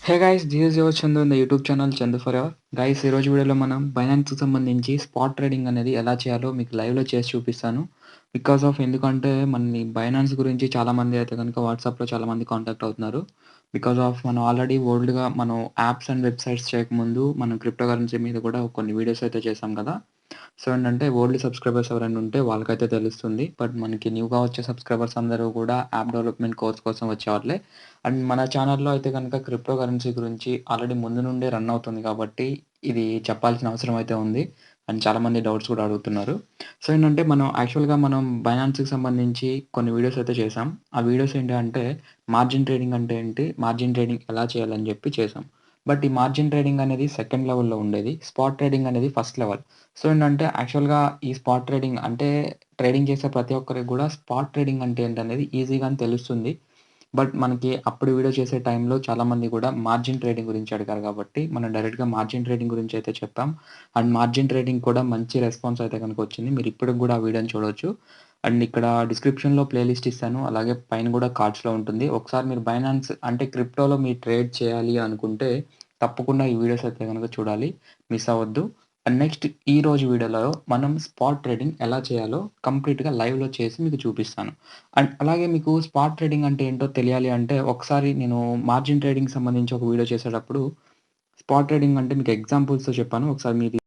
Hey guys, this is your Chandu in the YouTube channel Chandu for ever. Guys, ఈరోజు వీడియోలో మనం బైనాన్స్‌కి సంబంధించి స్పాట్ ట్రేడింగ్ అనేది ఎలా చేయాలో మీకు లైవ్‌లో చేసి చూపిస్తాను. ఎందుకంటే మనని బైనాన్స్ గురించి చాలామంది అయితే గనుక వాట్సాప్‌లో చాలామంది కాంటాక్ట్ అవుతున్నారు. మనం ఆల్రెడీ ఓల్డ్‌గా మనం యాప్స్ అండ్ వెబ్‌సైట్స్ చేయకముందు మనం క్రిప్టో కరెన్సీ మీద కూడా కొన్ని వీడియోస్ అయితే చేశాం కదా! ఓల్డ్ సబ్‌స్క్రైబర్స్ ఎవరైనా ఉంటే వాళ్ళకైతే తెలుస్తుంది. బట్ మనకి న్యూగా వచ్చే సబ్‌స్క్రైబర్స్ అందరూ కూడా యాప్ డెవలప్‌మెంట్ కోర్స్ కోసం వచ్చేవాళ్ళే. అండ్ మన ఛానల్‌లో అయితే గనుక క్రిప్టో కరెన్సీ గురించి ఆల్రెడీ ముందు నుండే రన్ అవుతుంది కాబట్టి, ఇది చెప్పాల్సిన అవసరం అయితే ఉంది. అండ్ చాలామంది డౌట్స్ కూడా అడుగుతున్నారు. మనం యాక్చువల్‌గా మనం బైనాన్స్‌కి సంబంధించి కొన్ని వీడియోస్ అయితే చేశాం. ఆ వీడియోస్ ఏంటి అంటే, మార్జిన్ ట్రేడింగ్ అంటే ఏంటి? మార్జిన్ ట్రేడింగ్ ఎలా చేయాలని చెప్పి చేశాం. బట్ ఈ మార్జిన్ ట్రేడింగ్ అనేది సెకండ్ లెవెల్‌లో ఉండేది. స్పాట్ ట్రేడింగ్ అనేది ఫస్ట్ లెవెల్. యాక్చువల్‌గా ఈ స్పాట్ ట్రేడింగ్ అంటే, ట్రేడింగ్ చేసే ప్రతి ఒక్కరికి గూడా స్పాట్ ట్రేడింగ్ అంటే ఏంటనేది ఈజీగానే తెలుస్తుంది. బట్ మనకి అప్పుడు వీడియో చేసే టైంలో చాలామంది గూడా మార్జిన్ ట్రేడింగ్ గురించి అడిగారు గాబట్టి, మనం డైరెక్ట్‌గా మార్జిన్ ట్రేడింగ్ గురించి అయితే చెప్పాం. అండ్ మార్జిన్ ట్రేడింగ్ కూడా మంచి రెస్పాన్స్ అయితే గనుక వచ్చింది. మీరు ఇప్పటికి గూడా ఆ వీడియోని చూడొచ్చు. అండ్ ఇక్కడ డిస్క్రిప్షన్‌లో ప్లేలిస్ట్ ఇస్తాను. అలాగే పైన గూడా కార్డ్స్‌లో ఉంటుంది. ఒకసారి మీరు బైనాన్స్ అంటే క్రిప్టోలో మీరు ట్రేడ్ చేయాలి అనుకుంటే, తప్పకుండా ఈ వీడియోస్ అయితే గనుక చూడాలి. మిస్ అవ్వద్దు. అండ్ నెక్స్ట్ ఈరోజు వీడియోలో మనం స్పాట్ ట్రేడింగ్ ఎలా చేయాలో కంప్లీట్‌గా లైవ్‌లో చేసి మీకు చూపిస్తాను. అండ్ అలాగే మీకు స్పాట్ ట్రేడింగ్ అంటే ఏంటో తెలియాలి అంటే, ఒకసారి నేను మార్జిన్ ట్రేడింగ్‌కి సంబంధించి ఒక వీడియో చేసేటప్పుడు, స్పాట్ ట్రేడింగ్ అంటే మీకు ఎగ్జాంపుల్స్‌తో చెప్పాను. ఒకసారి మీది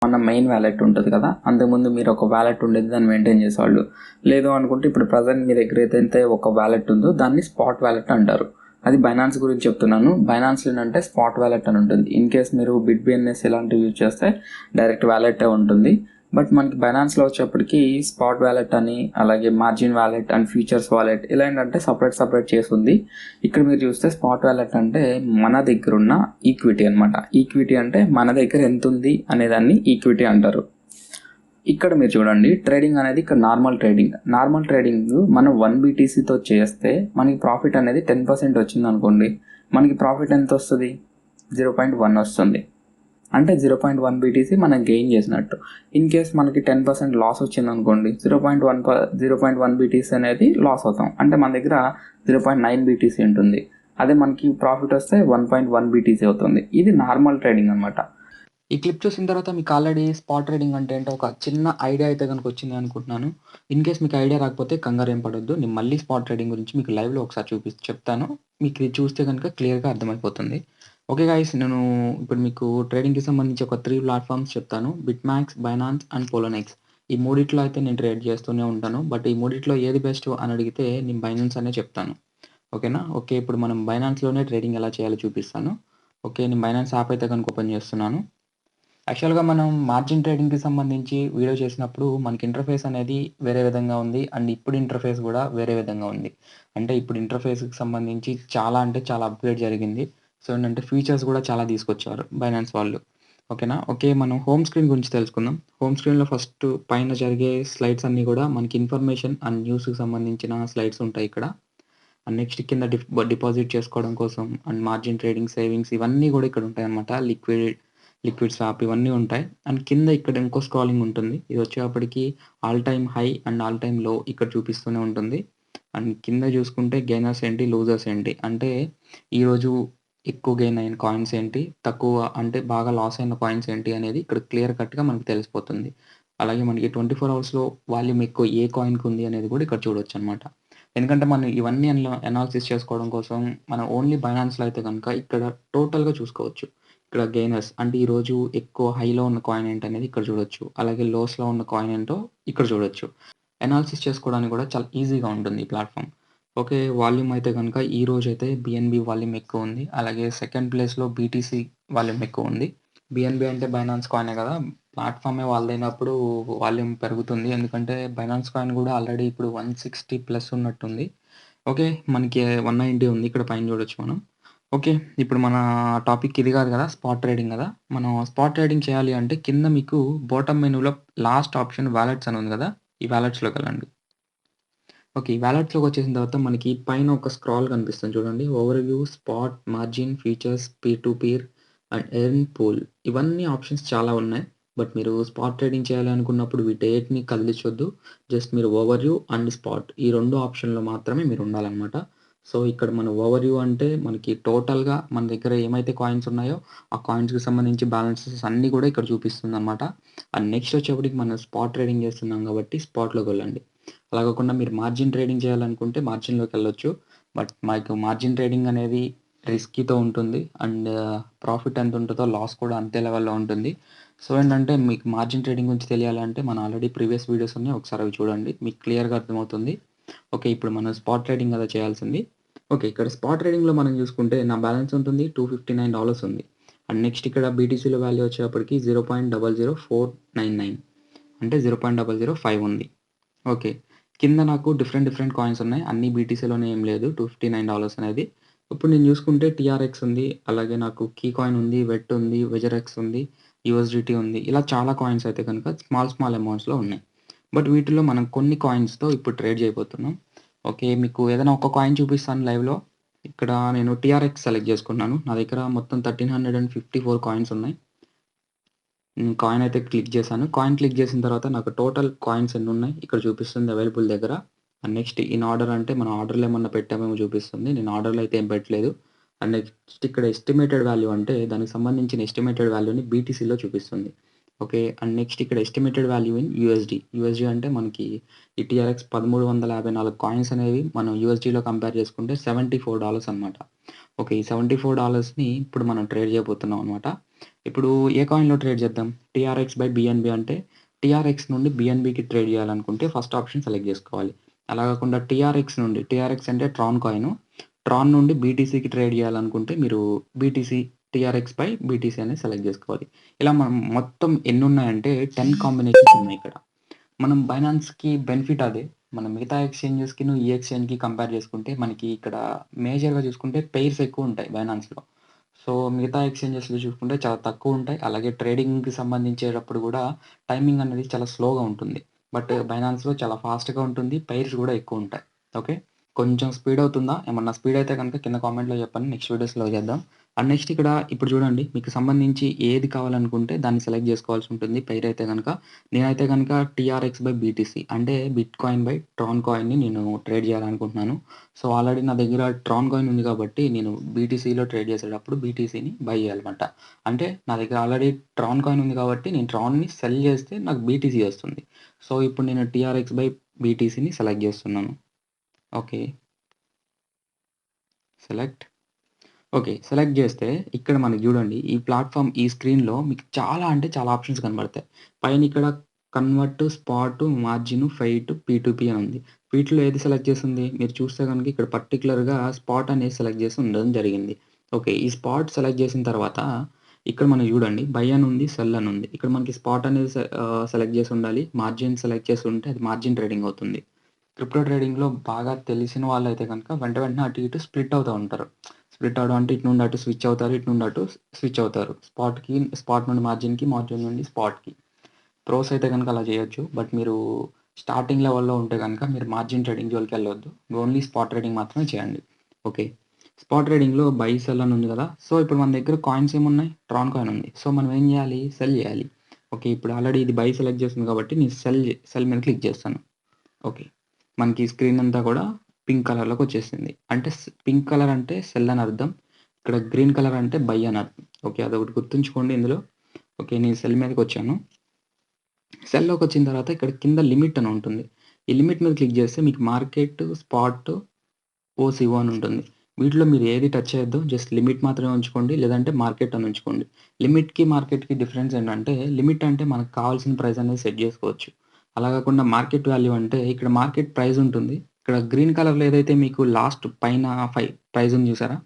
మన మెయిన్ వాలెట్ ఉంటది కదా! అంతకుముందు మీరు ఒక వాలెట్ ఉండేది, దాన్ని మెయింటైన్ చేసేవాళ్ళు. లేదు అనుకుంటే ఇప్పుడు ప్రెజెంట్ మీ దగ్గర ఏదైతే ఒక వాలెట్ ఉందో దాన్ని స్పాట్ వాలెట్ అంటారు. అది బైనాన్స్ గురించి చెప్తున్నాను. బైనాన్స్‌లో ఏంటంటే స్పాట్ వాలెట్ అని ఉంటుంది. ఇన్ కేస్ మీరు బిట్‌బిఎన్ఎస్ ఇలాంటివి యూజ్ చేస్తే డైరెక్ట్ వాలెటే ఉంటుంది. బట్ మనకి బైనాన్స్‌లో వచ్చేప్పటికి స్పాట్ వాలెట్ అని, అలాగే margin wallet and futures wallet ఇలా ఏంటంటే సపరేట్ చేసింది. ఇక్కడ మీరు చూస్తే స్పాట్ వాలెట్ అంటే మన దగ్గర ఉన్న ఈక్విటీ అనమాట. ఈక్విటీ అంటే మన దగ్గర ఎంత ఉంది అనేదాన్ని ఈక్విటీ అంటారు. ఇక్కడ మీరు చూడండి, ట్రేడింగ్ అనేది ఇక్కడ నార్మల్ ట్రేడింగ్ మనం 1 బీటీసీతో చేస్తే మనకి ప్రాఫిట్ అనేది 10% వచ్చింది అనుకోండి, మనకి ప్రాఫిట్ ఎంత వస్తుంది? 0.1 వస్తుంది. అంటే 0.1 బీటీసీ మనం గెయిన్ చేసినట్టు. ఇన్ కేస్ మనకి 10% లాస్ వచ్చింది అనుకోండి, 0.1 బీటీసీ అనేది లాస్ అవుతాం. అంటే మన దగ్గర 0.9 బీటీసీ ఉంటుంది. అదే మనకి ప్రాఫిట్ వస్తే 1.1 బీటీసీ అవుతుంది. ఇది నార్మల్ ట్రేడింగ్ అనమాట. ఈ క్లిప్ చూసిన తర్వాత మీకు ఆల్రెడీ స్పాట్ ట్రేడింగ్ అంటే ఏంటో ఒక చిన్న ఐడియా అయితే గనుక వచ్చింది అనుకుంటున్నాను. ఇన్ కేస్ మీకు ఐడియా రాకపోతే కంగారేం పడొద్దు. నేను మళ్ళీ స్పాట్ ట్రేడింగ్ గురించి మీకు లైవ్‌లో ఒకసారి చెప్తాను. మీకు ఇది చూస్తే గనుక క్లియర్‌గా అర్థమైపోతుంది. ఓకే గైస్, నేను ఇప్పుడు మీకు ట్రేడింగ్‌కి సంబంధించి ఒక 3 ప్లాట్‌ఫార్మ్స్ చెప్తాను. బిట్‌మ్యాక్స్, బైనాన్స్ అండ్ పోలోనెక్స్. ఈ మూడిట్లో అయితే నేను ట్రేడ్ చేస్తూనే ఉంటాను. బట్ ఈ మూడిట్లో ఏది బెస్ట్ అని అడిగితే నేను బైనాన్స్ అనే చెప్తాను. ఓకేనా? ఓకే. ఇప్పుడు మనం బైనాన్స్‌లోనే ట్రేడింగ్ ఎలా చేయాలో చూపిస్తాను. ఓకే. నేను బైనాన్స్ యాప్ అయితే గనుక ఓపెన్ చేస్తున్నాను. యాక్చువల్‌గా మనం మార్జిన్ ట్రేడింగ్‌కి సంబంధించి వీడియో చేసినప్పుడు మనకి ఇంటర్ఫేస్ అనేది వేరే విధంగా ఉంది. అండ్ ఇప్పుడు ఇంటర్ఫేస్ గూడా వేరే విధంగా ఉంది. అంటే ఇప్పుడు ఇంటర్ఫేస్‌కి సంబంధించి చాలా అంటే చాలా అప్‌గ్రేడ్ జరిగింది. ఫీచర్స్ గూడా చాలా తీసుకొచ్చారు బైనాన్స్ వాళ్ళు. ఓకేనా? ఓకే. మనం హోమ్ స్క్రీన్ గురించి తెలుసుకుందాం. హోమ్ స్క్రీన్‌లో ఫస్ట్ పైన జరిగే స్లైడ్స్ అన్నీ గూడా మనకి ఇన్ఫర్మేషన్ అండ్ న్యూస్‌కి సంబంధించిన స్లైడ్స్ ఉంటాయి ఇక్కడ. అండ్ నెక్స్ట్ కింద డిపాజిట్ చేసుకోవడం కోసం అండ్ మార్జిన్ ట్రేడింగ్, సేవింగ్స్ ఇవన్నీ గూడా ఇక్కడ ఉంటాయన్నమాట. లిక్విడ్ స్వాప్ ఇవన్నీ ఉంటాయి. అండ్ కింద ఇక్కడ ఇంకో స్క్రాలింగ్ ఉంటుంది. ఇది వచ్చేటప్పటికి all time high and all time లో ఇక్కడ చూపిస్తూనే ఉంటుంది. అండ్ కింద చూసుకుంటే గెయినర్స్ ఏంటి, లూజర్స్ ఏంటి, అంటే ఈరోజు ఎక్కువ గెయిన్ అయిన కాయిన్స్ ఏంటి, తక్కువ అంటే బాగా లాస్ అయిన కాయిన్స్ ఏంటి అనేది ఇక్కడ క్లియర్ కట్‌గా మనకు తెలిసిపోతుంది. అలాగే మనకి 24 అవర్స్‌లో వాల్యూమ్ ఎక్కువ ఏ కాయిన్‌కి ఉంది అనేది కూడా ఇక్కడ చూడొచ్చనమాట. ఎందుకంటే మనం ఇవన్నీ అనాలిసిస్ చేసుకోవడం కోసం మనం ఓన్లీ బైనాన్స్‌లో అయితే గనుక ఇక్కడ టోటల్‌గా చూసుకోవచ్చు. ఇక్కడ గెయినర్స్ అంటే ఈరోజు ఎక్కువ హైలో ఉన్న కాయిన్ ఏంటనేది ఇక్కడ చూడొచ్చు. అలాగే లోస్‌లో ఉన్న కాయిన్ ఏంటో ఇక్కడ చూడొచ్చు. అనాలిసిస్ చేసుకోవడానికి కూడా చాలా ఈజీగా ఉంటుంది ఈ ప్లాట్‌ఫార్మ్. ఓకే. వాల్యూమ్ అయితే గనుక ఈరోజైతే బీఎన్‌బీ వాల్యూమ్ ఎక్కువుంది. అలాగే సెకండ్ ప్లేస్‌లో బీటీసీ వాల్యూమ్ ఎక్కువుంది. బీఎన్‌బీ అంటే బైనాన్స్ కాయినే కదా! ప్లాట్‌ఫార్మే వాళ్ళదైనప్పుడు వాల్యూమ్ పెరుగుతుంది. ఎందుకంటే బైనాన్స్ కాయిన్ కూడా ఆల్రెడీ ఇప్పుడు 160 ప్లస్ ఉన్నట్టుంది. ఓకే. మనకి 190 ఉంది. ఇక్కడ పైన చూడొచ్చు మనం. ఓకే. ఇప్పుడు మన టాపిక్ ఇది కాదు కదా! స్పాట్ ట్రేడింగ్ కదా! మనం స్పాట్ ట్రేడింగ్ చేయాలి అంటే కింద మీకు బాటమ్ మెనూలో లాస్ట్ ఆప్షన్ వాలెట్స్ అని ఉంది కదా! ఈ వాలెట్స్‌లోకెళ్ళండి. ఓకే. ఈ వాలెట్స్‌లోకొచ్చేసిన తర్వాత మనకి పైన ఒక స్క్రాల్ కనిపిస్తుంది చూడండి. Overview, spot, margin, features, peer to peer and earn pool ఇవన్నీ ఆప్షన్స్ చాలా ఉన్నాయి. బట్ మీరు స్పాట్ ట్రేడింగ్ చేయాలి అనుకున్నప్పుడు వీటేటిని కదిలించొద్దు. జస్ట్ మీరు ఓవర్‌వ్యూ అండ్ స్పాట్ ఈ 2 ఆప్షన్‌లో మాత్రమే మీరు ఉండాలనమాట. సో, ఇక్కడ మన ఓవర్‌వ్యూ అంటే మనకి టోటల్‌గా మన దగ్గర ఏమైతే కాయిన్స్ ఉన్నాయో, ఆ కాయిన్స్‌కి సంబంధించి బ్యాలెన్సెస్ అన్నీ కూడా ఇక్కడ చూపిస్తుందనమాట. అండ్ నెక్స్ట్ వచ్చేప్పటికి మనం స్పాట్ ట్రేడింగ్ చేస్తున్నాం కాబట్టి స్పాట్‌లోకెళ్ళండి. అలా కాకుండా మీరు మార్జిన్ ట్రేడింగ్ చేయాలనుకుంటే మార్జిన్‌లోకెళ్ళొచ్చు. బట్ మాకు మార్జిన్ ట్రేడింగ్ అనేది రిస్కీతో ఉంటుంది. అండ్ ప్రాఫిట్ ఎంత ఉంటదో లాస్ కూడా అంతే లెవెల్‌లో ఉంటుంది. సో, ఏంటంటే మీకు మార్జిన్ ట్రేడింగ్ గురించి తెలియాలంటే మన ఆల్రెడీ ప్రీవియస్ వీడియోస్ ఉన్నాయి. ఒకసారి అవి చూడండి. మీకు క్లియర్‌గా అర్థమవుతుంది. ఓకే. ఇప్పుడు మనం స్పాట్ ట్రేడింగ్ కదా చేయాల్సింది. ఓకే. ఇక్కడ స్పాట్ ట్రేడింగ్‌లో మనం చూసుకుంటే నా బ్యాలెన్స్ ఉంటుంది. $259 ఉంది. అండ్ నెక్స్ట్ ఇక్కడ బీటీసీలో వాల్యూ వచ్చేటప్పటికి 0.00499 అంటే 0.005 ఉంది. ఓకే. కింద నాకు డిఫరెంట్ డిఫరెంట్ కాయిన్స్ ఉన్నాయి. అన్నీ బీటీసీలోనే ఏం లేదు. $259 అనేది. ఇప్పుడు నేను చూసుకుంటే టీఆర్ఎక్స్ ఉంది. అలాగే నాకు కీ కాయిన్ ఉంది. వెట్ ఉంది. వెజరెక్స్ ఉంది. యూఎస్‌డిటీ ఉంది. ఇలా చాలా కాయిన్స్ అయితే గనుక స్మాల్ స్మాల్ అమౌంట్స్‌లో ఉన్నాయి. బట్ వీటిలో మనం కొన్ని కాయిన్స్‌తో ఇప్పుడు ట్రేడ్ చేయబోతున్నాం. ఓకే. మీకు ఏదైనా ఒక కాయిన్ చూపిస్తాను లైవ్‌లో. ఇక్కడ నేను టీఆర్ఎక్స్ సెలెక్ట్ చేసుకున్నాను. నా దగ్గర మొత్తం 1354 కాయిన్స్ ఉన్నాయి. కాయిన్ అయితే క్లిక్ చేశాను. కాయిన్ క్లిక్ చేసిన తర్వాత నాకు టోటల్ కాయిన్స్ ఎన్నున్నాయి ఇక్కడ చూపిస్తుంది అవైలబుల్ దగ్గర. అండ్ నెక్స్ట్ ఇన్ ఆర్డర్ అంటే మనం ఆర్డర్‌లో ఏమన్నా పెట్టామేమో చూపిస్తుంది. నేను ఆర్డర్‌లో అయితే ఏం పెట్టలేదు. అండ్ నెక్స్ట్ ఇక్కడ ఎస్టిమేటెడ్ వాల్యూ అంటే దానికి సంబంధించిన ఎస్టిమేటెడ్ వాల్యూని బీటీసీలో చూపిస్తుంది. ఓకే. అండ్ నెక్స్ట్ ఇక్కడ estimated value in USD. USD అంటే మనకి ఈ టీఆర్ఎక్స్ 1354 కాయిన్స్ అనేవి మనం యూఎస్‌డిలో కంపేర్ చేసుకుంటే $74 అనమాట. ఓకే. ఈ $74ని ఇప్పుడు మనం ట్రేడ్ చేయబోతున్నాం అనమాట. ఇప్పుడు ఏ కాయిన్‌లో ట్రేడ్ చేద్దాం? టీఆర్ఎక్స్ బై బీఎన్‌బీ అంటే టీఆర్ఎక్స్ నుండి బీఎన్‌బీకి ట్రేడ్ చేయాలనుకుంటే ఫస్ట్ ఆప్షన్ సెలెక్ట్ చేసుకోవాలి. అలా కాకుండా టీఆర్ఎక్స్ అంటే ట్రాన్ కాయిను. ట్రాన్ నుండి బీటీసీకి ట్రేడ్ చేయాలనుకుంటే మీరు బీటీసీ టీఆర్ఎక్స్ బై బీటీసీ అనేది సెలెక్ట్ చేసుకోవాలి. ఇలా మనం మొత్తం ఎన్నున్నాయంటే 10 కాంబినేషన్స్ ఉన్నాయిక్కడ. మనం బైనాన్స్‌కి బెనిఫిట్ అదే. మనం మిగతా ఎక్స్‌చేంజెస్‌కిను, ఈ ఎక్స్‌చేంజ్‌కి కంపేర్ చేసుకుంటే మనకి ఇక్కడ మేజర్‌గా చూసుకుంటే పెయిర్స్ ఎక్కువుంటాయి బైనాన్స్‌లో. సో, మిగతా ఎక్స్‌చేంజెస్‌లో చూసుకుంటే చాలా తక్కువుంటాయి. అలాగే ట్రేడింగ్‌కి సంబంధించేటప్పుడు గూడా టైమింగ్ అనేది చాలా స్లోగా ఉంటుంది. బట్ బైనాన్స్‌లో చాలా ఫాస్ట్‌గా ఉంటుంది. పెయిర్స్ గూడా ఎక్కువుంటాయి. ఓకే. కొంచెం స్పీడ్ అవుతుందా? ఏమన్నా స్పీడ్ అయితే గనుక కింద కామెంట్‌లో చెప్పండి. నెక్స్ట్ వీడియోస్‌లో చేద్దాం. అండ్ నెక్స్ట్ ఇక్కడ ఇప్పుడు చూడండి మీకు సంబంధించి ఏది కావాలనుకుంటే దాన్ని సెలెక్ట్ చేసుకోవాల్సి ఉంటుంది. పెయిర్ అయితే గనక నేనైతే గనక టీఆర్ఎక్స్ బై బీటీసీ అంటే బిట్‌కాయిన్ బై ట్రాన్ కాయిన్‌ని నేను ట్రేడ్ చేయాలనుకుంటున్నాను. సో, ఆల్రెడీ నా దగ్గర ట్రాన్ కాయిన్ ఉంది కాబట్టి నేను బీటీసీలో ట్రేడ్ చేసేటప్పుడు బీటీసీని బై చేయాలన్నమాట. అంటే నా దగ్గర ఆల్రెడీ ట్రాన్ కాయిన్ ఉంది కాబట్టి నేను ట్రాన్‌ని సెల్ చేస్తే నాకు బీటీసీ వస్తుంది. సో, ఇప్పుడు నేను టీఆర్ఎక్స్ బై బీటీసీని సెలెక్ట్ చేస్తున్నాను. ఓకే. సెలెక్ట్. ఓకే. సెలెక్ట్ జేస్తే ఇక్కడ మనకి జూడండి ఈ ప్లాట్‌ఫార్మ్ ఈ స్క్రీన్‌లో మీకు చాలా అంటే చాలా ఆప్షన్స్ కనబడతాయి. పైన ఇక్కడ కన్వర్ట్, స్పాట్, మార్జిన్, ఫెయిట్, పీ2పీ అని ఉంది. వీటిలో ఏది సెలెక్ట్ చేసుంది? మీరు చూస్తే గనుక ఇక్కడ పర్టిక్యులర్‌గా స్పాట్ అనేది సెలెక్ట్ చేసి ఉండడం జరిగింది. ఓకే. ఈ స్పాట్ సెలెక్ట్ చేసిన తర్వాత ఇక్కడ మనకి జూడండి బై అని ఉంది, సెల్ అని ఉంది. ఇక్కడ మనకి స్పాట్ అనేది సెలెక్ట్ చేసి ఉండాలి. మార్జిన్ సెలెక్ట్ చేసి ఉంటే అది మార్జిన్ ట్రేడింగ్ అవుతుంది. క్రిప్టో ట్రేడింగ్‌లో బాగా తెలిసిన వాళ్ళైతే గనక వెంటనే అటు ఇటు స్ప్లిట్ అవుతా ఉంటారు. స్ప్లిట్ అవ్వడం అంటే ఇటు నుండి అటు స్విచ్ అవుతారు. ఇటు నుండి అటు స్విచ్ అవుతారు. స్పాట్ నుండి మార్జిన్‌కి, మార్జిన్ నుండి స్పాట్‌కి. ప్రోస్ అయితే గనుక అలా చేయొచ్చు. బట్ మీరు స్టార్టింగ్ లెవెల్‌లో ఉంటే గనుక మీరు మార్జిన్ ట్రేడింగ్ జోలికెళ్ళొద్దు. ఓన్లీ స్పాట్ ట్రేడింగ్ మాత్రమే చేయండి. ఓకే. స్పాట్ ట్రేడింగ్‌లో బై, సెల్ అని ఉంది గదా! సో, ఇప్పుడు మన దగ్గర కాయిన్స్ ఏమున్నాయి? ట్రాన్ కాయిన్ ఉంది. సో, మనం ఏం జేయాలి? సెల్ జేయాలి. ఓకే. ఇప్పుడు ఆల్రెడీ ఇది బై సెలెక్ట్ చేసింది కాబట్టి నేను సెల్ మీద క్లిక్ చేస్తాను. ఓకే. మనకి స్క్రీన్ అంతా కూడా పింక్ కలర్‌లోకొచ్చేసింది. అంటే పింక్ కలర్ అంటే సెల్ అని అర్థం. ఇక్కడ గ్రీన్ కలర్ అంటే బై అని అర్థం. ఓకే. అదొకటి గుర్తుంచుకోండి ఇందులో. ఓకే. నేను సెల్ మీదకొచ్చాను. సెల్‌లోకొచ్చిన తర్వాత ఇక్కడ కింద లిమిట్ అని ఉంటుంది. ఈ లిమిట్ మీద క్లిక్ చేస్తే మీకు మార్కెట్, స్పాట్, ఓసీఓ అని ఉంటుంది. వీటిలో మీరు ఏది టచ్ చేయొద్దు. జస్ట్ లిమిట్ మాత్రమే ఉంచుకోండి. లేదంటే మార్కెట్ అని ఉంచుకోండి. లిమిట్‌కి, మార్కెట్‌కి డిఫరెన్స్ ఏంటంటే లిమిట్ అంటే మనకు కావాల్సిన ప్రైస్ అనేది సెట్ చేసుకోవచ్చు. అలా కాకుండా మార్కెట్ వాల్యూ అంటే ఇక్కడ మార్కెట్ ప్రైస్ ఉంటుంది. ఇక్కడ గ్రీన్ కలర్‌లో ఏదైతే మీకు లాస్ట్ పైన 5 ప్రైస్ ఉంది చూసారా?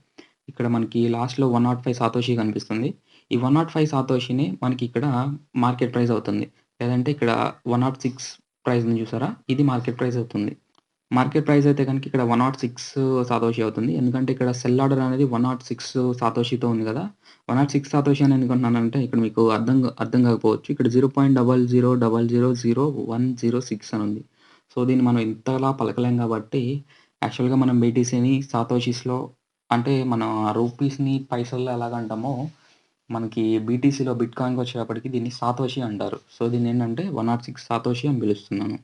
ఇక్కడ మనకి లాస్ట్‌లో 105 సాతోషి కనిపిస్తుంది. ఈ 105 సాతోషినే మనకి ఇక్కడ మార్కెట్ ప్రైస్ అవుతుంది. లేదంటే ఇక్కడ 106 ప్రైస్ ఉంది చూసారా? ఇది మార్కెట్ ప్రైస్ అవుతుంది. మార్కెట్ ప్రైస్ అయితే గనుక ఇక్కడ 106 సాతోషి అవుతుంది. ఎందుకంటే ఇక్కడ సెల్ ఆర్డర్ అనేది 106 సాతోషితో ఉంది గదా! 106 సాతోషి అని ఎందుకంటున్నానంటే ఇక్కడ మీకు అర్థం కాకపోవచ్చు. ఇక్కడ 0.00000106 అని ఉంది. సో, దీన్ని మనం ఇంతలా పలకలేం కాబట్టి యాక్చువల్‌గా మనం బీటీసీని సాతోషిస్‌లో అంటే మన రూపీస్‌ని పైసల్లో ఎలాగంటామో మనకి బీటీసీలో బిట్‌కాయిన్‌కొచ్చేటప్పటికి దీన్ని సాతోషి అంటారు. సో, దీన్నేంటంటే 106 సాతోషి అని పిలుస్తున్నాను.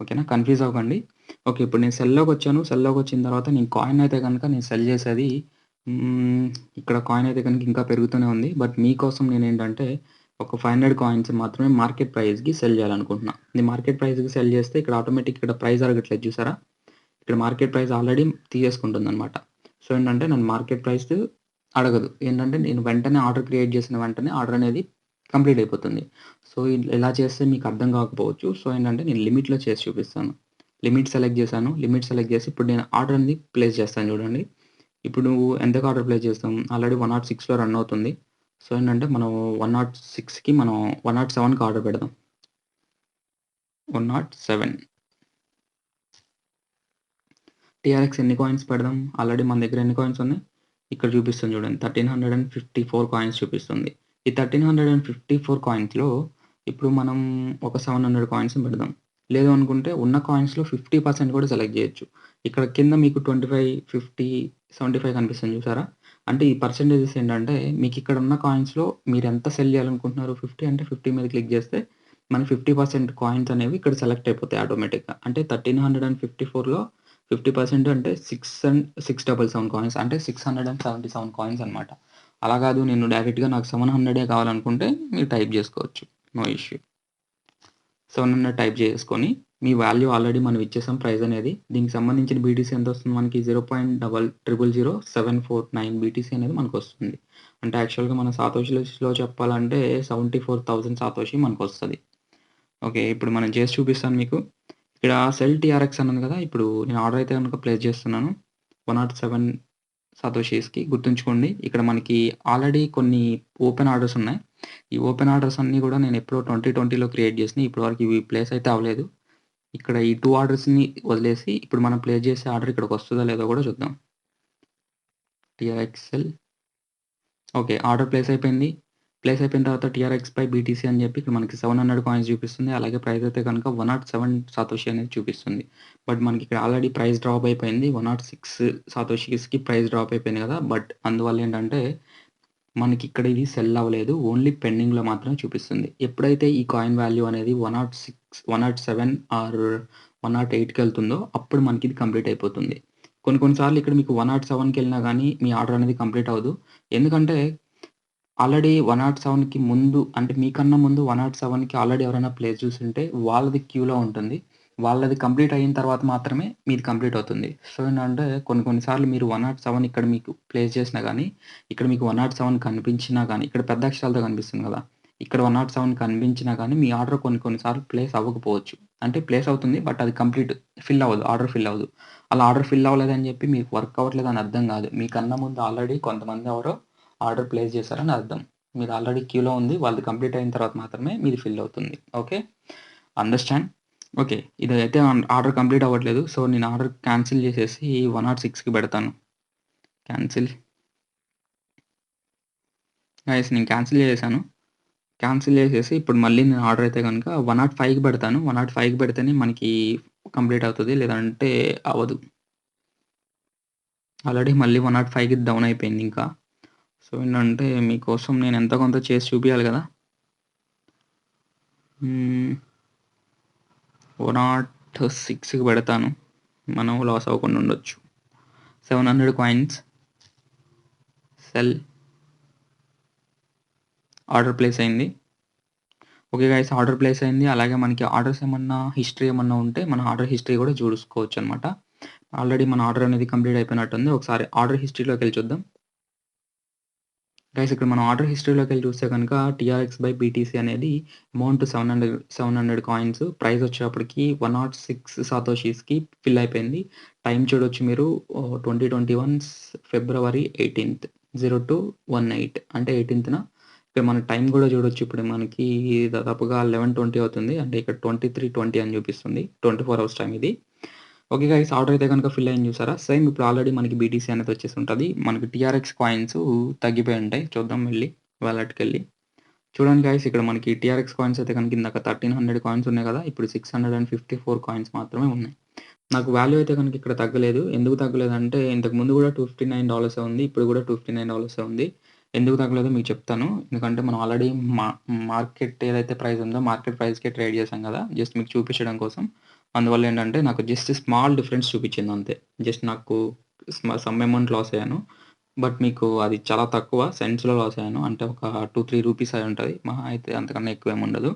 ఓకేనా? కన్‌ఫ్యూజ్ అవ్వకండి. ఓకే. ఇప్పుడు నేను సెల్‌లోకొచ్చాను. సెల్‌లోకొచ్చిన తర్వాత నేను కాయిన్ అయితే గనుక నేను సెల్ చేసేది హ్మ్. ఇక్కడ కాయిన్ అయితే గనుక ఇంకా పెరుగుతూనే ఉంది. బట్ మీకోసం నేనేంటంటే ఒక 500 కాయిన్స్ మాత్రమే మార్కెట్ ప్రైస్‌కి సెల్ చేయాలనుకుంటున్నా. నేను మార్కెట్ ప్రైస్‌కి సెల్ చేస్తే ఇక్కడ ఆటోమేటిక్ ఇక్కడ ప్రైస్ అడగట్లేదు చూసారా? ఇక్కడ మార్కెట్ ప్రైస్ ఆల్రెడీ తీసేసుకుంటుందనమాట. సో, ఏంటంటే నన్ను మార్కెట్ ప్రైస్ అడగదు. ఏంటంటే నేను వెంటనే ఆర్డర్ క్రియేట్ చేసిన వెంటనే ఆర్డర్ అనేది కంప్లీట్ అయిపోతుంది. సో, ఇలా చేస్తే మీకు అర్థం కాకపోవచ్చు. సో, ఏంటంటే నేను లిమిట్‌లో చేసి చూపిస్తాను. లిమిట్ సెలెక్ట్ చేశాను. లిమిట్ సెలెక్ట్ చేసి ఇప్పుడు నేను ఆర్డర్ అనేది ప్లేస్ చేస్తాను చూడండి. ఇప్పుడు నువ్వు ఎంతకు ఆర్డర్ ప్లేస్ చేస్తాం? ఆల్రెడీ 106లో రన్ అవుతుంది. సో, ఏంటంటే మనం 106కి మనం 107కి ఆర్డర్ పెడదాం. 107 టీఆర్ఎక్స్ ఎన్ని కాయిన్స్ పెడదాం? ఆల్రెడీ మన దగ్గర ఎన్ని కాయిన్స్ ఉన్నాయి? ఇక్కడ చూపిస్తుంది చూడండి. 1354 కాయిన్స్ చూపిస్తుంది. ఈ 1354 కాయిన్స్‌లో ఇప్పుడు మనం ఒక 700 కాయిన్స్‌ని పెడదాం. లేదు అనుకుంటే ఉన్న కాయిన్స్‌లో 50% కూడా సెలెక్ట్ చేయొచ్చు. ఇక్కడ కింద మీకు 25, 50, 75 కనిపిస్తుంది చూసారా? అంటే ఈ పర్సెంటేజెస్ ఏంటంటే మీకిక్కడ ఉన్న కాయిన్స్‌లో మీరెంత సెల్ చేయాలనుకుంటున్నారు? 50 అంటే 50 మీద క్లిక్ చేస్తే మనకి 50% కాయిన్స్ అనేవి ఇక్కడ సెలెక్ట్ అయిపోతాయి ఆటోమేటిక్‌గా. అంటే 1354లో 50% అంటే 677 కాయిన్స్ అంటే 677 కాయిన్స్ అనమాట. అలా కాదు నేను డైరెక్ట్‌గా నాకు 700 కావాలనుకుంటే మీరు టైప్ చేసుకోవచ్చు. No issue. 700 టైప్ చేసుకొని మీ వాల్యూ ఆల్రెడీ మనం ఇచ్చేసాం ప్రైస్ అనేది. దీనికి సంబంధించిన బీటీసీ ఎంతొస్తుంది మనకి 0.000749 బీటీసీ అనేది మనకొస్తుంది. అంటే యాక్చువల్‌గా మన సాతోషిలో చెప్పాలంటే 74,000 సాతోషి మనకొస్తది. ఓకే. ఇప్పుడు మనం చేసి చూపిస్తాను మీకు. ఇక్కడ సెల్ టీఆర్ఎక్స్ అని ఉంది కదా! ఇప్పుడు నేను ఆర్డర్ అయితే గనుక ప్లేస్ చేస్తున్నాను. 107 సతోషీస్‌కి గుర్తుంచుకోండి. ఇక్కడ మనకి ఆల్రెడీ కొన్ని ఓపెన్ ఆర్డర్స్ ఉన్నాయి. ఈ ఓపెన్ ఆర్డర్స్ అన్నీ కూడా నేను ఎప్పుడో 2020లో క్రియేట్ చేసినయి. ఇప్పటి వరకు ఇవి ప్లేస్ అయితే అవ్వలేదు. ఇక్కడ ఈ 2 ఆర్డర్స్‌ని వదిలేసి ఇప్పుడు మనం ప్లేస్ చేసే ఆర్డర్ ఇక్కడికొస్తదో లేదో కూడా చూద్దాం. టీఆర్ఎక్స్ఎల్ ఓకే. ఆర్డర్ ప్లేస్ అయిపోయింది. ప్లేస్ అయిపోయిన తర్వాత టీఆర్ఎక్స్ బై బీటీసీ అని చెప్పి ఇక్కడ మనకి 700 కాయిన్స్ చూపిస్తుంది. అలాగే ప్రైస్ అయితే గనుక 107 సాతోషి అనేది చూపిస్తుంది. బట్ మనకి ఇక్కడ ఆల్రెడీ ప్రైస్ డ్రాప్ అయిపోయింది. 106 సాతోషిస్‌కి ప్రైస్ డ్రాప్ అయిపోయింది కదా! బట్ అందువల్ల ఏంటంటే మనకిక్కడ ఇది సెల్ అవ్వలేదు. ఓన్లీ పెండింగ్‌లో మాత్రమే చూపిస్తుంది. ఎప్పుడైతే ఈ కాయిన్ వాల్యూ అనేది 106, 107 ఆర్ 108కెళ్తుందో అప్పుడు మనకిది కంప్లీట్ అయిపోతుంది. కొన్ని కొన్ని సార్లు ఇక్కడ మీకు 107కెళ్ళినా గానీ మీ ఆర్డర్ అనేది కంప్లీట్ అవ్వదు. ఎందుకంటే ఆల్రెడీ 107కి ముందు అంటే మీకన్నా ముందు 107కి ఆల్రెడీ ఎవరైనా ప్లేస్ జూసుంటే వాళ్ళది క్యూలో ఉంటుంది. వాళ్ళది కంప్లీట్ అయిన తర్వాత మాత్రమే మీది కంప్లీట్ అవుతుంది. సో, ఏంటంటే కొన్ని కొన్ని సార్లు మీరు 107 ఇక్కడ మీకు ప్లేస్ చేసినా గానీ, ఇక్కడ మీకు 107 కనిపించినా గానీ, ఇక్కడ పెద్ద అక్షరాలతో కనిపిస్తుంది గదా! ఇక్కడ 107 కనిపించినా గానీ మీ ఆర్డర్ కొన్ని కొన్ని సార్లు ప్లేస్ అవ్వకపోవచ్చు. అంటే ప్లేస్ అవుతుంది. బట్ అది కంప్లీట్ ఫిల్ అవ్వదు. ఆర్డర్ ఫిల్ అవ్వదు. అలా ఆర్డర్ ఫిల్ అవ్వలేదని జెప్పి మీకు వర్క్ అవ్వట్లేదని అర్థం గాదు. మీకన్నా ముందు ఆల్రెడీ కొంతమంది ఎవరో ఆర్డర్ ప్లేస్ చేశారని అర్థం. మీది ఆల్రెడీ క్యూలో ఉంది. వాళ్ళది కంప్లీట్ అయిన తర్వాత మాత్రమే మీది ఫిల్ అవుతుంది. ఓకే. అండర్‌స్టాండ్? ఓకే. ఇదైతే ఆర్డర్ కంప్లీట్ అవ్వట్లేదు. సో, నేను ఆర్డర్ క్యాన్సిల్ చేసేసి 106కి పెడతాను. క్యాన్సిల్. గైస్ నేను క్యాన్సిల్ చేసేసాను. క్యాన్సిల్ చేసేసి ఇప్పుడు మళ్ళీ నేను ఆర్డర్ అయితే గనుక 105కి పెడతాను. 105కి పెడితేనే మనకి కంప్లీట్ అవుతది. లేదంటే అవ్వదు. ఆల్రెడీ మళ్ళీ 105కి డౌన్ అయిపోయింది ఇంకా. సో, ఏంటంటే మీకోసం నేను ఎంతో కొంత చేసి చూపియాలి గదా! హ్మ్. 106కి పెడతాను. మనం లాస్ అవ్వకుండా ఉండొచ్చు. 700 కాయిన్స్ సెల్ ఆర్డర్ ప్లేస్ అయింది. ఓకే గైస్ ఆర్డర్ ప్లేస్ అయింది. అలాగే మనకి ఆర్డర్స్ ఏమన్నా హిస్టరీ ఏమన్నా ఉంటే మన ఆర్డర్ హిస్టరీ కూడా చూసుకోవచ్చనమాట. ఆల్రెడీ మన ఆర్డర్ అనేది కంప్లీట్ అయిపోయినట్టుంది. ఒకసారి ఆర్డర్ హిస్టరీలోకెళ్ళి చూద్దాం. గైస్ ఇక్కడ మనం ఆర్డర్ హిస్టరీలోకెళ్ళి చూస్తే గనుక టీఆర్ఎక్స్ బై బీటీసీ అనేది అమౌంట్ 700 కాయిన్స్ ప్రైస్ వచ్చేటప్పటికి 106 సాతోషీస్‌కి ఫిల్ అయిపోయింది. టైమ్ చూడొచ్చు మీరు 2021 ఫిబ్రవరి 18 0218 అంటే 18న ఇక్కడ మన టైమ్ గూడా చూడొచ్చు. ఇప్పుడు మనకి దాదాపుగా 11:20 అవుతుంది. అంటే ఇక్కడ 23:20 అని చూపిస్తుంది. 24 అవర్స్ టైమ్ ఇది. ఓకే గైస్ ఆర్డర్ అయితే గనుక ఫిల్ అయింది చూసారా? సేమ్ ఇప్పుడు ఆల్రెడీ మనకి బీటీసీ అనేది వచ్చేసి ఉంటది. మనకి టీఆర్ఎక్స్ కాయిన్స్ తగ్గిపోయి ఉంటాయి. చూద్దాం వెళ్లి వాలెట్‌కెళ్ళి. చూడండి గైస్ ఇక్కడ మనకి టీఆర్ఎక్స్ కాయిన్స్ అయితే గనుక ఇందాక 1300 కాయిన్స్ ఉన్నాయి కదా! ఇప్పుడు 654 కాయిన్స్ మాత్రమే ఉన్నాయి. నాకు వాల్యూ అయితే గనుక ఇక్కడ తగ్గలేదు. ఎందుకు తగ్గలేదంటే ఇంతకుముందు కూడా $259 ఉంది. ఇప్పుడు కూడా $259 ఉంది. ఎందుకు తగ్గలేదో మీకు చెప్తాను. ఎందుకంటే మనం ఆల్రెడీ మా మార్కెట్ ఏదైతే ప్రైస్ ఉందో మార్కెట్ ప్రైస్‌కే ట్రేడ్ చేసాం కదా! జస్ట్ మీకు చూపించడం కోసం. అందువల్ల ఏంటంటే నాకు జస్ట్ స్మాల్ డిఫరెన్స్ చూపించింది అంతే. జస్ట్ నాకు సమ్ అమౌంట్ లాస్ అయ్యాను. బట్ మీకు అది చాలా తక్కువ సెంట్స్‌లో లాస్ అయ్యాను. అంటే ఒక 2, 3 రూపీస్ అయి ఉంటది. మహా అయితే అంతకన్నా ఎక్కువేమి ఉండదు.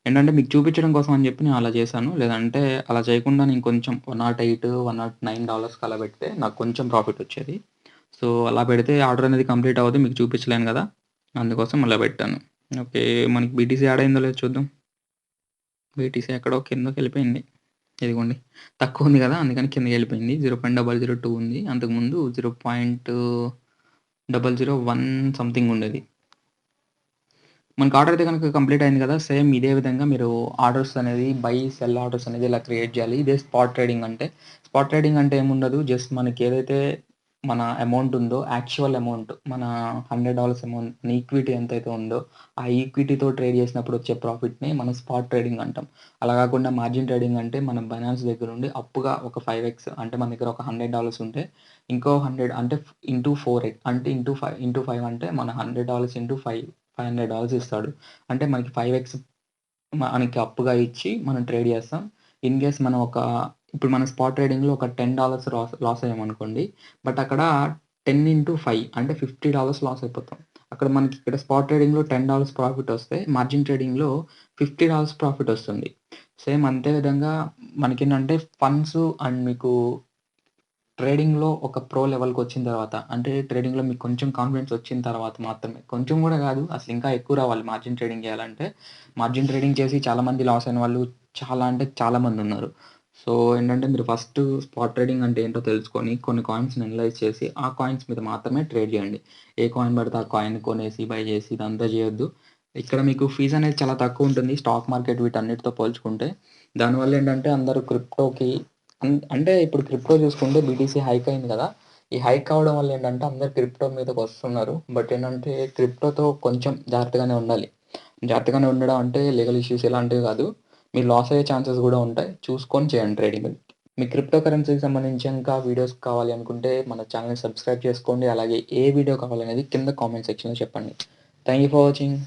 ఏంటంటే మీకు చూపించడం కోసం అని చెప్పి నేను అలా చేశాను. లేదంటే అలా చేయకుండా నేను కొంచెం $108, $109కి అలా పెడితే నాకు కొంచెం ప్రాఫిట్ వచ్చేది. సో, అలా పెడితే ఆర్డర్ అనేది కంప్లీట్ అవ్వదు. మీకు చూపించలేను గదా! అందుకోసం అలా పెట్టాను. ఓకే. మనకి బీటీసీ యాడ్ అయిందో లేదో చూద్దాం. బీటీసీ ఎక్కడో కిందకెళ్ళిపోయింది. ఇదిగోండి. తక్కువుంది గదా! అందుకని కిందకెళ్ళిపోయింది. 0.002 ఉంది. అంతకుముందు 0.001 సంథింగ్ ఉండేది. మనకి ఆర్డర్ అయితే గనుక కంప్లీట్ అయింది కదా! సేమ్ ఇదే విధంగా మీరు ఆర్డర్స్ అనేది సెల్ ఆర్డర్స్ అనేది ఇలా క్రియేట్ చేయాలి. ఇదే స్పాట్ ట్రేడింగ్ అంటే. స్పాట్ ట్రేడింగ్ అంటే ఏముండదు. జస్ట్ మనకి ఏదైతే మన అమౌంట్ ఉందో యాక్చువల్ అమౌంట్ మన $100 అమౌంట్ మన ఈక్విటీ ఎంతైతే ఉందో, ఆ ఈక్విటీతో ట్రేడ్ చేసినప్పుడు వచ్చే ప్రాఫిట్‌ని మనం స్పాట్ ట్రేడింగ్ అంటాం. అలా కాకుండా మార్జిన్ ట్రేడింగ్ అంటే మనం బైనాన్స్ దగ్గర నుండి అప్పుగా ఒక 5x అంటే మన దగ్గర ఒక $100 ఉంటే ఇంకో 100 అంటే ఇంటూ 4x అంటే ఇంటూ 5 అంటే మన $100 ఇంటూ 5 $500 ఇస్తాడు. అంటే మనకి 5x మనకి అప్పుగా ఇచ్చి మనం ట్రేడ్ చేస్తాం. ఇన్ కేస్ మనం ఇప్పుడు మన స్పాట్ ట్రేడింగ్‌లో ఒక $10 లాస్ అయ్యామనుకోండి. బట్ అక్కడ 10 into 5 అంటే $50 లాస్ అయిపోతాం. అక్కడ మనకి ఇక్కడ స్పాట్ ట్రేడింగ్‌లో $10 ప్రాఫిట్ వస్తే, మార్జిన్ ట్రేడింగ్‌లో $50 ప్రాఫిట్ వస్తుంది. సేమ్ అంతే విధంగా మనకేంటంటే ఫండ్స్ అండ్ మీకు ట్రేడింగ్‌లో ఒక ప్రో లెవెల్‌కొచ్చిన తర్వాత, అంటే ట్రేడింగ్‌లో మీకు కొంచెం కాన్ఫిడెన్స్ వచ్చిన తర్వాత మాత్రమే, కొంచెం గూడా గాదు అసలు ఇంకా ఎక్కువ రావాలి మార్జిన్ ట్రేడింగ్ జేయాలంటే. మార్జిన్ ట్రేడింగ్ చేసి చాలామంది లాస్ అయిన వాళ్ళు చాలా అంటే చాలా మందున్నారు. సో, ఏంటంటే మీరు ఫస్ట్ స్పాట్ ట్రేడింగ్ అంటే ఏంటో తెలుసుకొని, కొన్ని కాయిన్స్‌ని అనలైజ్ చేసి, ఆ కాయిన్స్ మీద మాత్రమే ట్రేడ్ జేయండి. ఏ కాయిన్ పడితే ఆ కాయిన్ కొనేసి, బై జేసి ఇదంతా జేయొద్దు. ఇక్కడ మీకు ఫీజ్ అనేది చాలా తక్కువుంటుంది స్టాక్ మార్కెట్ వీటన్నిటితో పోల్చుకుంటే. దానివల్ల ఏంటంటే అందరూ క్రిప్టోకి అంటే ఇప్పుడు క్రిప్టో చూసుకుంటే బీటీసీ హైక్ అయింది గదా! ఈ హైక్ అవ్వడం వల్ల ఏంటంటే అందరూ క్రిప్టో మీదకొస్తున్నారు. బట్ ఏంటంటే క్రిప్టోతో కొంచెం జాగ్రత్తగానే ఉండాలి. జాగ్రత్తగానే ఉండడం అంటే లీగల్ ఇష్యూస్ ఇలాంటివి గాదు. మీరు లాస్ అయ్యే ఛాన్సెస్ గూడా ఉంటాయి. చూసుకొని చేయండి ట్రేడింగ్. మీకు క్రిప్టో కరెన్సీకి సంబంధించి ఇంకా వీడియోస్ కావాలి అనుకుంటే మన ఛానెల్‌ని సబ్స్క్రైబ్ చేసుకోండి. అలాగే ఏ వీడియో కావాలనేది కింద కామెంట్ సెక్షన్‌లో చెప్పండి. Thank you for watching.